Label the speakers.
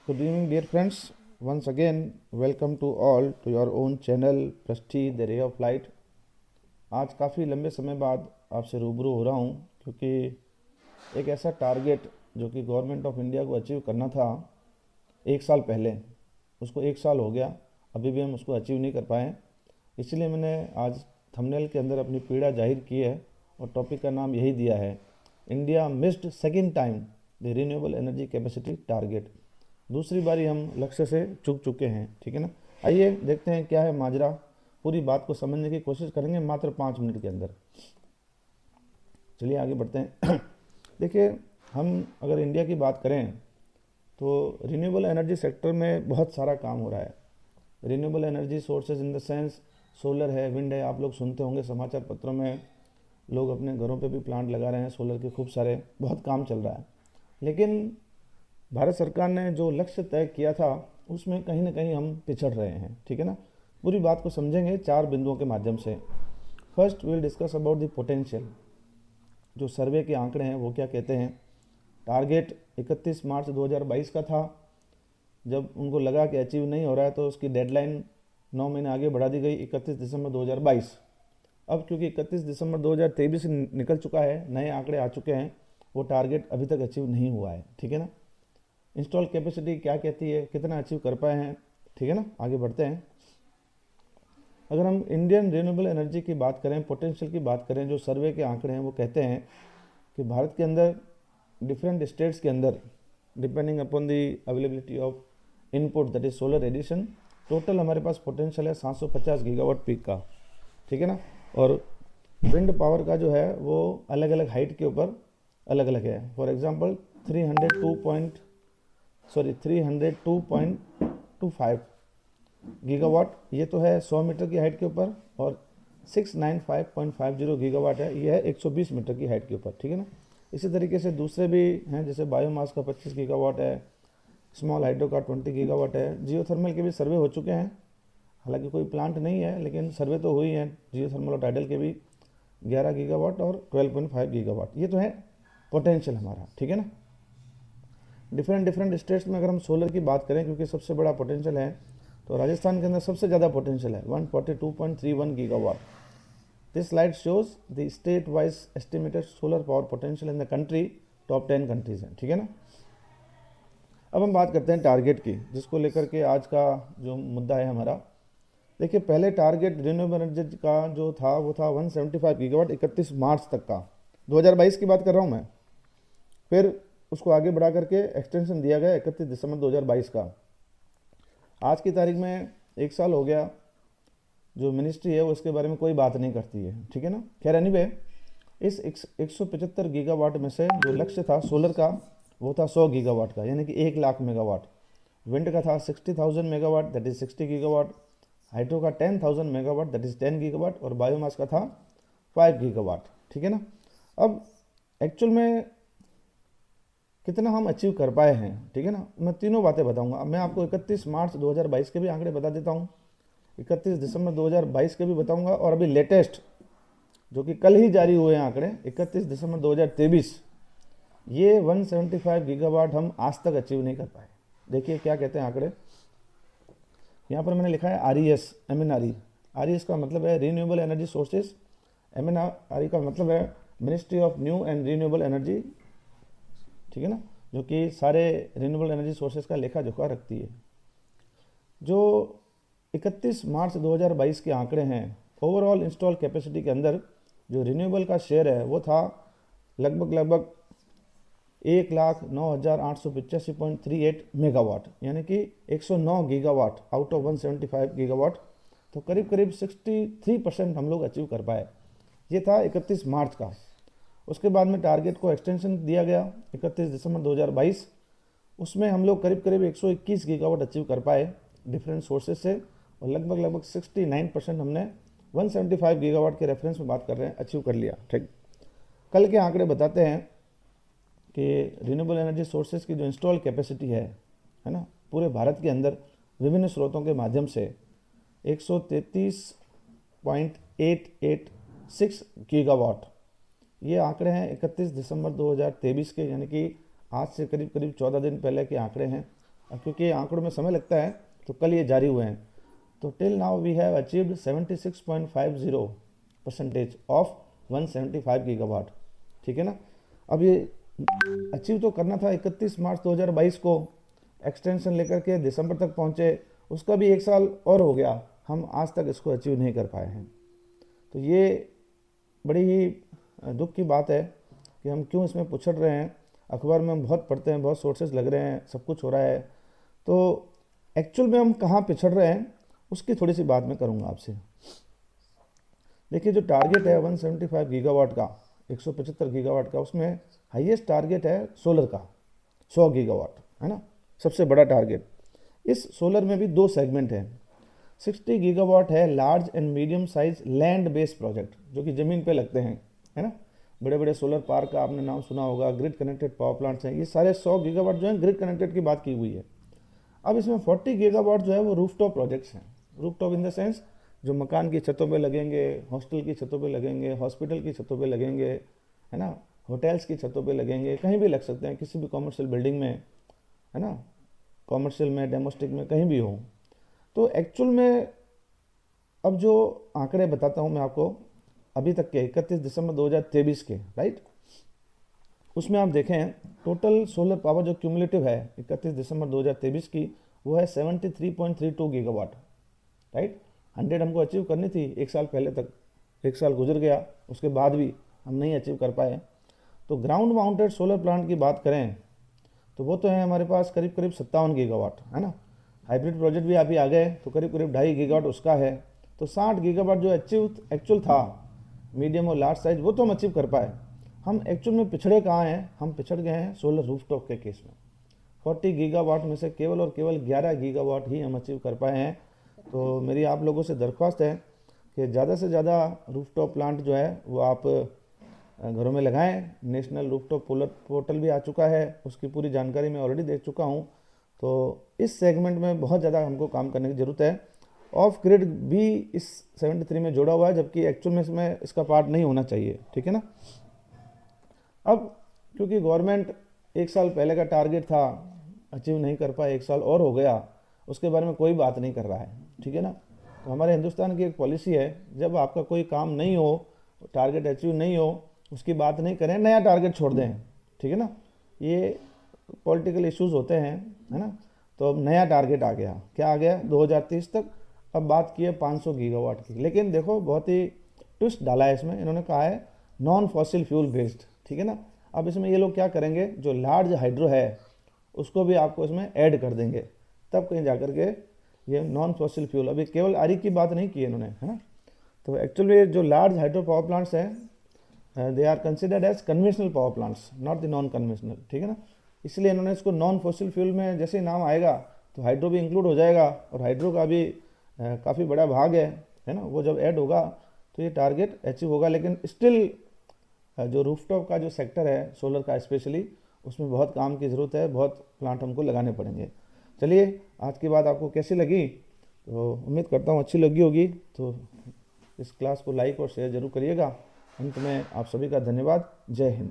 Speaker 1: Good evening, dear friends. Once again, welcome to all to your own channel Prestige the Ray of Light. आज काफ़ी लंबे समय बाद आपसे रूबरू हो रहा हूँ क्योंकि एक ऐसा टारगेट जो कि गवर्नमेंट ऑफ इंडिया को अचीव करना था एक साल पहले, उसको एक साल हो गया, अभी भी हम उसको अचीव नहीं कर पाए। इसलिए मैंने आज थंबनेल के अंदर अपनी पीड़ा जाहिर की है और टॉपिक का नाम यही दिया है, India missed second time the renewable energy capacity target. दूसरी बारी हम लक्ष्य से चूक चुके हैं। ठीक है ना। आइए देखते हैं क्या है माजरा। पूरी बात को समझने की कोशिश करेंगे मात्र 5 मिनट के अंदर। चलिए आगे बढ़ते हैं। देखिए, हम अगर इंडिया की बात करें तो रिन्यूएबल एनर्जी सेक्टर में बहुत सारा काम हो रहा है। Renewable energy sources in the sense solar है, विंड है। आप लोग सुनते होंगे समाचार पत्रों में, लोग अपने घरों पे भी प्लांट लगा रहे हैं सोलर के, खूब सारे, बहुत काम चल रहा है। लेकिन भारत सरकार ने जो लक्ष्य तय किया था उसमें कहीं ना कहीं हम पिछड़ रहे हैं। ठीक है ना। पूरी बात को समझेंगे 4 बिंदुओं के माध्यम से। First will discuss about the potential. जो सर्वे के आंकड़े हैं वो क्या कहते हैं। टारगेट 31 मार्च 2022 का था। जब उनको लगा कि अचीव नहीं हो रहा है तो उसकी डेडलाइन 9 महीने आगे बढ़ा दी गई, 31 दिसंबर 2022। अब क्योंकि 31 दिसंबर 2023 निकल चुका है, नए आंकड़े आ चुके हैं, वो टारगेट अभी तक अचीव नहीं हुआ है। ठीक है ना। इंस्टॉल कैपेसिटी क्या कहती है, कितना अचीव कर पाए हैं। ठीक है ना। आगे बढ़ते हैं। अगर हम इंडियन रिन्यूएबल एनर्जी की बात करें, पोटेंशियल की बात करें, जो सर्वे के आंकड़े हैं वो कहते हैं कि भारत के अंदर डिफरेंट स्टेट्स के अंदर depending upon the availability of input that is solar addition, total हमारे पास पोटेंशियल है 750 गीगावाट पीक का। ठीक है ना। और विंड पावर का जो है वो अलग अलग हाइट के ऊपर अलग अलग है। फॉर एग्जांपल 302.25 गीगावाट ये तो है 100 मीटर की हाइट के ऊपर, और 695.50 गीगावाट है, ये है 120 मीटर की हाइट के ऊपर। ठीक है ना। इसी तरीके से दूसरे भी हैं, जैसे बायोमास का 25 गीगावाट है, स्मॉल हाइड्रो का 20 गीगावाट है। जियोथर्मल के भी सर्वे हो चुके हैं, हालांकि कोई प्लांट नहीं है लेकिन सर्वे तो हुई है। जियोथर्मल और टाइडल के भी 11 गीगावाट और 12.5 गीगावाट, ये तो है पोटेंशियल हमारा। ठीक है ना। डिफरेंट स्टेट्स में अगर हम सोलर की बात करें, क्योंकि सबसे बड़ा पोटेंशियल है, तो राजस्थान के अंदर सबसे ज़्यादा पोटेंशियल है 142.31 gigawatt. This slide shows the state wise estimated solar power potential in the country. Top 10 countries हैं। ठीक है ना। अब हम बात करते हैं टारगेट की, जिसको लेकर के आज का जो मुद्दा है हमारा। देखिए, पहले टारगेट रिन्यूएबल एनर्जी का जो था वो था 175 गीगावाट 31 मार्च तक का, 2022 की बात कर रहा हूँ मैं। फिर उसको आगे बढ़ा करके एक्सटेंशन दिया गया 31 दिसंबर 2022 का। आज की तारीख में एक साल हो गया, जो मिनिस्ट्री है वो इसके बारे में कोई बात नहीं करती है। ठीक है ना। खैर एनीवे, इस 175 गीगावाट में से जो लक्ष्य था सोलर का वो था 100 गीगावाट का, यानी कि 1 लाख मेगावाट। विंड का था 60,000 megawatt, that is 60 gigawatt. Hydro का 10,000 मेगावाट, दैट इज 10 गीगावाट। और बायोमास का था 5 गीगावाट। ठीक है ना। अब एक्चुअल में कितना हम अचीव कर पाए हैं। ठीक है ना। मैं तीनों बातें बताऊंगा। मैं आपको 31 मार्च 2022 के भी आंकड़े बता देता हूँ, 31 दिसंबर 2022 के भी बताऊंगा, और अभी लेटेस्ट जो कि कल ही जारी हुए हैं आंकड़े 31 दिसंबर 2023, ये 175 गीगावाट हम आज तक अचीव नहीं कर पाए। देखिए क्या कहते हैं आंकड़े। यहाँ पर मैंने लिखा है RES, MNRE। RES का मतलब है रीन्यूएबल एनर्जी सोर्सेज, MNRE का मतलब है ministry of new and renewable energy. ठीक है ना। जो कि सारे रिन्यूएबल एनर्जी सोर्सेज का लेखा जोखा रखती है। जो 31 मार्च 2022 के आंकड़े हैं, ओवरऑल इंस्टॉल कैपेसिटी के अंदर जो रिन्यूएबल का शेयर है वो था लगभग 1,09,885.38 मेगावाट, यानी कि 109 गीगावाट आउट ऑफ 175 गीगावाट। तो करीब करीब 63% हम लोग अचीव कर पाए। ये था 31 मार्च का। उसके बाद में टारगेट को एक्सटेंशन दिया गया 31 दिसंबर 2022। उसमें हम लोग करीब करीब 121 गीगावाट अचीव कर पाए डिफरेंट सोर्सेज से, और लगभग 69% हमने 175 गीगावाट के रेफरेंस में बात कर रहे हैं अचीव कर लिया। ठीक। कल के आंकड़े बताते हैं कि रिन्यूएबल एनर्जी सोर्सेज की जो इंस्टॉल कैपेसिटी है ना, पूरे भारत के अंदर विभिन्न स्रोतों के माध्यम से 133.886 गीगावाट, ये आंकड़े हैं 31 दिसंबर 2023 के, यानी कि आज से करीब करीब 14 दिन पहले के आंकड़े हैं। अब क्योंकि आंकड़ों में समय लगता है तो कल ये जारी हुए हैं। तो till now we have achieved 76.50% of 175 gigawatt, ठीक है ना। अब ये अचीव तो करना था 31 मार्च 2022 को, एक्सटेंशन लेकर के दिसंबर तक पहुंचे, उसका भी 1 साल और हो गया, हम आज तक इसको अचीव नहीं कर पाए हैं। तो ये बड़ी ही दुख की बात है कि हम क्यों इसमें पिछड़ रहे हैं। अखबार में हम बहुत पढ़ते हैं, बहुत सोर्सेज लग रहे हैं, सब कुछ हो रहा है, तो एक्चुअल में हम कहाँ पिछड़ रहे हैं उसकी थोड़ी सी बात मैं करूँगा आपसे। देखिए जो टारगेट है 175 गीगावाट का, 175 गीगावाट का, उसमें हाईएस्ट टारगेट है सोलर का 100 गीगावाट, है ना, सबसे बड़ा टारगेट। इस सोलर में भी 2 सेगमेंट हैं। 60 गीगावाट है large and medium size land based project, जो कि ज़मीन पे लगते हैं, है ना। बड़े बड़े सोलर पार्क का आपने नाम सुना होगा, ग्रिड कनेक्टेड पावर प्लांट्स हैं, ये सारे 100 गीगावाट जो है ग्रिड कनेक्टेड की बात की हुई है। अब इसमें 40 गीगावाट जो है वो रूफटॉप प्रोजेक्ट्स हैं। रूफटॉप इन द सेंस जो मकान की छतों पे लगेंगे, हॉस्टल की छतों पे लगेंगे, हॉस्पिटल की छतों पे लगेंगे, है ना, होटल्स की छतों पे लगेंगे, कहीं भी लग सकते हैं, किसी भी कॉमर्शियल बिल्डिंग में, है ना, कॉमर्शियल में, डोमेस्टिक में, कहीं भी हो। तो एक्चुअल में अब जो आंकड़े बताता हूँ मैं आपको अभी तक के 31 दिसंबर 2023 के, राइट, उसमें आप देखें टोटल सोलर पावर जो क्यूमुलेटिव है 31 दिसंबर 2023 की, वो है 73.32 गीगावाट, राइट। 100 हमको अचीव करनी थी 1 साल पहले तक, 1 साल गुजर गया, उसके बाद भी हम नहीं अचीव कर पाए। तो ग्राउंड माउंटेड सोलर प्लांट की बात करें तो वो तो है हमारे पास करीब करीब 57 गीगावाट, है ना। हाइब्रिड प्रोजेक्ट भी अभी आ गए तो करीब करीब 2.5 गीगावाट उसका है। तो 60 गीगावाट जो एक्चुअल था मीडियम और लार्ज साइज, वो तो हम अचीव कर पाए। हम एक्चुअल में पिछड़े कहाँ हैं, हम पिछड़ गए हैं सोलर रूफटॉप के केस में। 40 गीगावाट में से केवल और केवल 11 गीगावाट ही हम अचीव कर पाए हैं। तो मेरी आप लोगों से दरख्वास्त है कि ज़्यादा से ज़्यादा रूफटॉप प्लांट जो है वो आप घरों में लगाएं। नेशनल रूफटॉप पोर्टल भी आ चुका है, उसकी पूरी जानकारी मैं ऑलरेडी दे चुका हूं। तो इस सेगमेंट में बहुत ज़्यादा हमको काम करने की ज़रूरत है। ऑफ ग्रिड भी इस 73 में जोड़ा हुआ है, जबकि एक्चुअल में इसमें इसका पार्ट नहीं होना चाहिए, ठीक है ना। अब क्योंकि गवर्नमेंट 1 साल पहले का टारगेट था, अचीव नहीं कर पाए, 1 साल और हो गया, उसके बारे में कोई बात नहीं कर रहा है, ठीक है ना। तो हमारे हिंदुस्तान की एक पॉलिसी है, जब आपका कोई काम नहीं हो, टारगेट अचीव नहीं हो, उसकी बात नहीं करें, नया टारगेट छोड़ दें, ठीक है ना। ये पॉलिटिकल इश्यूज होते हैं, है ना। तो अब नया टारगेट आ गया, क्या आ गया, 2030 तक। अब बात की है 500 गीगावाट की, लेकिन देखो बहुत ही ट्विस्ट डाला है इसमें, इन्होंने कहा है नॉन फॉसिल फ्यूल बेस्ड, ठीक है ना। अब इसमें ये लोग क्या करेंगे, जो लार्ज हाइड्रो है उसको भी आपको इसमें ऐड कर देंगे, तब कहीं जाकर के ये नॉन फॉसिल फ्यूल, अभी केवल आरी की बात नहीं की है इन्होंने, है ना। तो एक्चुअली जो लार्ज हाइड्रो पावर प्लांट्स हैं they are considered as conventional power plants, not the non conventional, ठीक है ना। इसलिए इन्होंने इसको नॉन फॉसिल फ्यूल में जैसे ही नाम आएगा तो हाइड्रो भी इंक्लूड हो जाएगा, और हाइड्रो का भी काफ़ी बड़ा भाग है ना, वो जब ऐड होगा तो ये टारगेट अचीव होगा। लेकिन स्टिल जो रूफटॉप का जो सेक्टर है सोलर का स्पेशली, उसमें बहुत काम की ज़रूरत है, बहुत प्लांट हमको लगाने पड़ेंगे। चलिए, आज की बात आपको कैसी लगी, तो उम्मीद करता हूँ अच्छी लगी होगी। तो इस क्लास को लाइक और शेयर ज़रूर करिएगा। अंत में आप सभी का धन्यवाद। जय हिंद।